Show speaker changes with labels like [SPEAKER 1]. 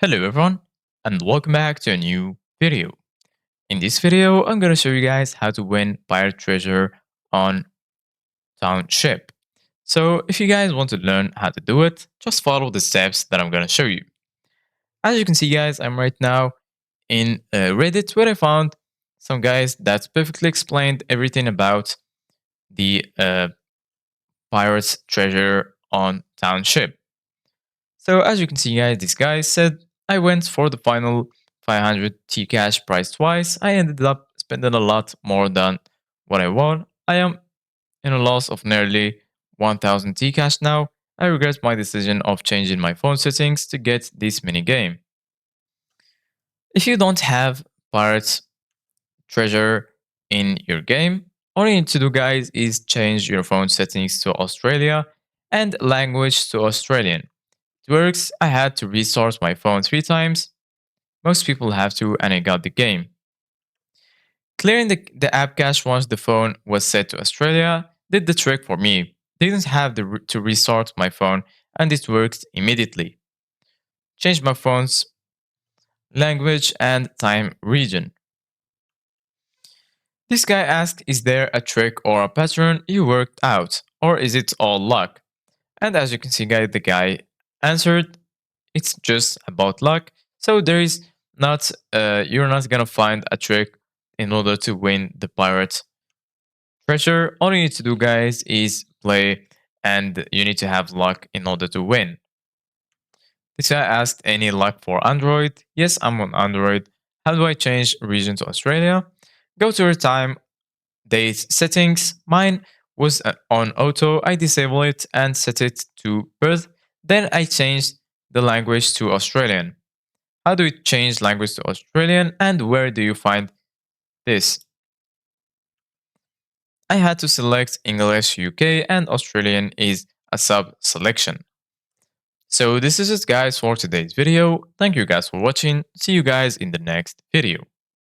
[SPEAKER 1] Hello everyone and welcome back to a new video. In this video, I'm going to show you guys how to win pirate treasure on Township. So if you guys want to learn how to do it, just follow the steps that I'm going to show you. As you can see guys, I'm right now in Reddit where I found some guys that perfectly explained everything about the pirates treasure on Township. So as you can see guys, this guy said I went for the final 500 T cash price twice. I ended up spending a lot more than what I won. I am in a loss of nearly 1000 T cash now. I regret my decision of changing my phone settings to get this mini game. If you don't have pirates treasure in your game, all you need to do guys is change your phone settings to Australia and language to Australian. It works. I had to restart my phone 3 times. Most people have to, and I got the game. Clearing the app cache once the phone was set to Australia did the trick for me. Didn't have to restart my phone, and it worked immediately. Changed my phone's language and time region. This guy asked, is there a trick or a pattern you worked out, or is it all luck? And as you can see, guys, the guy answered, it's just about luck. So there is not, you're not gonna find a trick in order to win the pirate treasure. All you need to do, guys, is play, and you need to have luck in order to win. This guy asked, any luck for Android? Yes, I'm on Android. How do I change region to Australia? Go to your time date settings. Mine was on auto. I disable it and set it to birth. Then I changed the language to Australian. How do we change language to Australian, and where do you find this? I had to select English UK, and Australian is a sub selection. So this is it guys for today's video. Thank you guys for watching. See you guys in the next video.